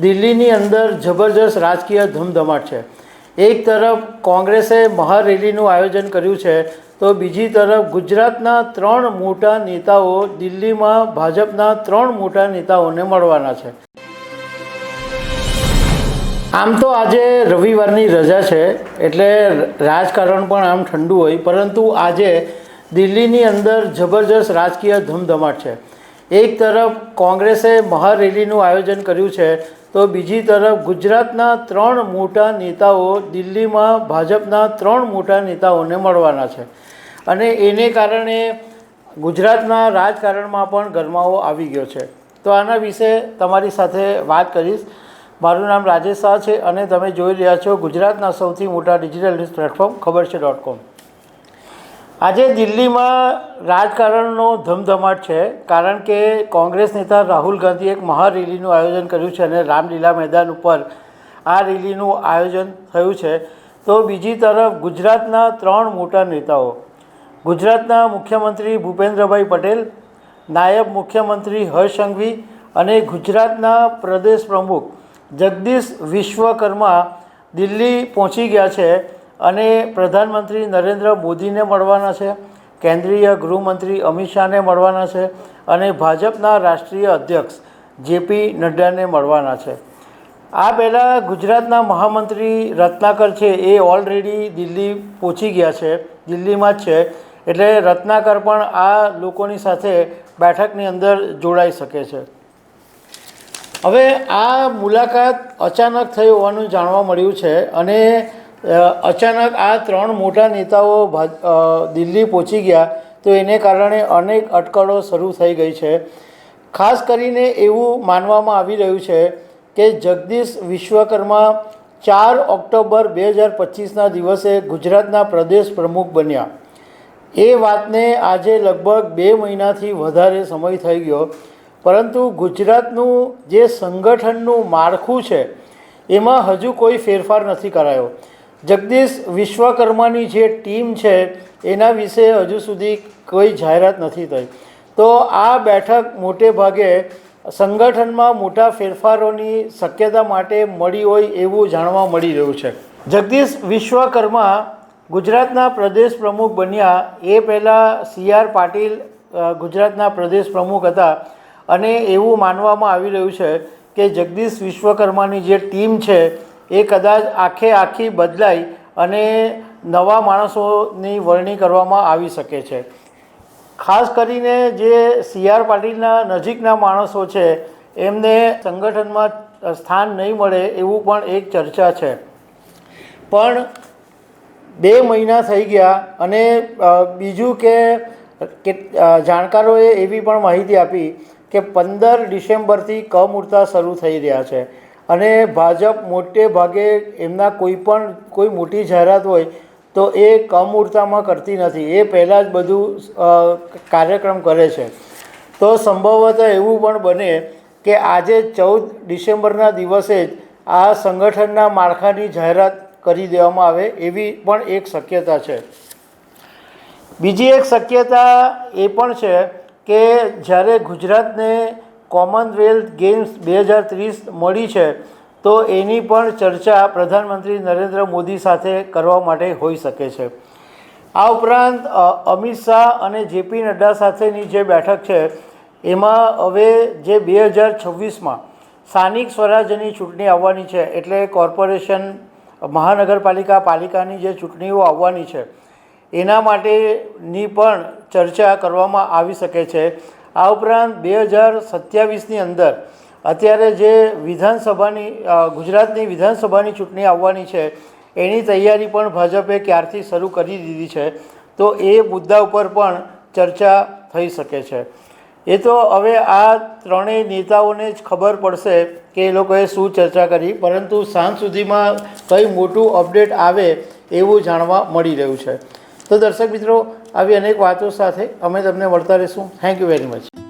દિલ્હીની અંદર જબરજસ્ત રાજકીય ધમધમાટ છે। એક તરફ કોંગ્રેસે મહારેલીનું આયોજન કર્યું છે, તો બીજી તરફ ગુજરાતના 3 મોટા નેતાઓ દિલ્હીમાં ભાજપના 3 મોટા નેતાઓને મળવાના છે। આમ તો આજે રવિવારની રજા છે, એટલે રાજકારણ પણ આમ ઠંડુ હોય, પરંતુ આજે દિલ્હીની અંદર જબરજસ્ત રાજકીય ધમધમાટ છે। એક તરફ કોંગ્રેસે મહારેલીનું આયોજન કર્યું છે, તો બીજી તરફ ગુજરાતના 3 મોટા નેતાઓ દિલ્હીમાં ભાજપના 3 મોટા નેતાઓને મળવાના છે, અને એને કારણે ગુજરાતના રાજકારણમાં પણ ગરમાવો આવી ગયો છે। તો આના વિશે તમારી સાથે વાત કરીશ। મારું નામ રાજેશ શાહ છે અને તમે જોઈ રહ્યા છો ગુજરાતના સૌથી મોટા ડિજિટલ ન્યૂઝ પ્લેટફોર્મ ખબરછે.com। આજે દિલ્હીમાં રાજકારણનો ધમધમાટ છે, કારણ કે કોંગ્રેસ નેતા રાહુલ ગાંધીએ એક મહારેલીનું આયોજન કર્યું છે અને રામલીલા મેદાન ઉપર આ રેલીનું આયોજન થયું છે। તો બીજી તરફ ગુજરાતના 3 મોટા નેતાઓ, ગુજરાતના મુખ્યમંત્રી ભૂપેન્દ્રભાઈ પટેલ, નાયબ મુખ્યમંત્રી હર્ષ સંઘવી અને ગુજરાતના પ્રદેશ પ્રમુખ જગદીશ વિશ્વકર્મા દિલ્હી પહોંચી ગયા છે અને પ્રધાનમંત્રી નરેન્દ્ર મોદીને મળવાના છે, કેન્દ્રીય ગૃહમંત્રી અમિત શાહને મળવાના છે અને ભાજપના રાષ્ટ્રીય અધ્યક્ષ જેપી નડ્ડાને મળવાના છે। આ પહેલાં ગુજરાતના મહામંત્રી રત્નાકર છે, એ ઓલરેડી દિલ્હી પહોંચી ગયા છે, દિલ્હીમાં જ છે, એટલે રત્નાકર પણ આ લોકોની સાથે બેઠકની અંદર જોડાઈ શકે છે। હવે આ મુલાકાત અચાનક થઈ હોવાનું જાણવા મળ્યું છે અને અચાનક આ 3 મોટા નેતાઓ દિલ્હી પહોંચી ગયા, તો એને કારણે અનેક અટકળો શરૂ થઈ ગઈ છે। ખાસ કરીને એવું માનવામાં આવી રહ્યું છે કે જગદીશ વિશ્વકર્મા 4 ઓક્ટોબર 2025ના દિવસે ગુજરાતના પ્રદેશ પ્રમુખ બન્યા। એ વાતને આજે લગભગ 2 મહિનાથી વધારે સમય થઈ ગયો, પરંતુ ગુજરાતનું જે સંગઠનનું માળખું છે એમાં હજુ કોઈ ફેરફાર નથી કરાયો। જગદીશ વિશ્વકર્માની જે ટીમ છે એના વિશે હજુ સુધી કોઈ જાહેરાત નથી થઈ। તો આ બેઠક મોટે ભાગે સંગઠનમાં મોટા ફેરફારોની શક્યતા માટે મળી હોય એવું જાણવા મળી રહ્યું છે। જગદીશ વિશ્વકર્મા ગુજરાતના પ્રદેશ પ્રમુખ બન્યા એ પહેલાં CR પાટીલ ગુજરાતના પ્રદેશ પ્રમુખ હતા, અને એવું માનવામાં આવી રહ્યું છે કે જગદીશ વિશ્વકર્માની જે ટીમ છે એ કદાચ આખી બદલાઈ અને નવા માણસોની વરણી કરવામાં આવી શકે છે। ખાસ કરીને જે CR પાટીલના નજીકના માણસો છે એમને સંગઠનમાં સ્થાન નહીં મળે એવું પણ એક ચર્ચા છે। પણ 2 મહિના થઈ ગયા અને બીજું કે જાણકારોએ એવી પણ માહિતી આપી કે 15 ડિસેમ્બરથી કમૂરતા શરૂ થઈ રહ્યા છે અને ભાજપ મોટે ભાગે એમના કોઈ મોટી જાહેરાત હોય તો એ કમૂરતામાં કરતી નથી, એ પહેલાં જ બધું કાર્યક્રમ કરે છે। તો સંભવતઃ એવું પણ બને કે આજે 14 ડિસેમ્બરના દિવસે જ આ સંગઠનના માળખાની જાહેરાત કરી દેવામાં આવે એવી પણ એક શક્યતા છે। બીજી એક શક્યતા એ પણ છે કે જ્યારે ગુજરાતને કોમનવેલ્થ ગેમ્સ 2030 મળી છે, તો એની પણ ચર્ચા પ્રધાનમંત્રી નરેન્દ્ર મોદી સાથે કરવા માટે હોઈ શકે છે। આ ઉપરાંત અમિત શાહ અને જેપી નડ્ડા સાથેની જે બેઠક છે એમાં હવે જે 2026માં સ્થાનિક સ્વરાજ્યની ચૂંટણી આવવાની છે, એટલે કોર્પોરેશન, મહાનગરપાલિકા, પાલિકાની જે ચૂંટણીઓ આવવાની છે એના માટેની પણ ચર્ચા કરવામાં આવી શકે છે। આ ઉપરાંત 2027ની અંદર અત્યારે જે ગુજરાતની વિધાનસભાની ચૂંટણી આવવાની છે એની તૈયારી પણ ભાજપે ક્યારથી શરૂ કરી દીધી છે, તો એ મુદ્દા ઉપર પણ ચર્ચા થઈ શકે છે। એ તો હવે આ 3 નેતાઓને જ ખબર પડશે કે એ લોકોએ શું ચર્ચા કરી, પરંતુ સાંજ સુધીમાં કંઈ મોટું અપડેટ આવે એવું જાણવા મળી રહ્યું છે। તો દર્શક મિત્રો, આવી અનેક વાતો સાથે અમે તમને મળતા રહીશું। Thank you very much.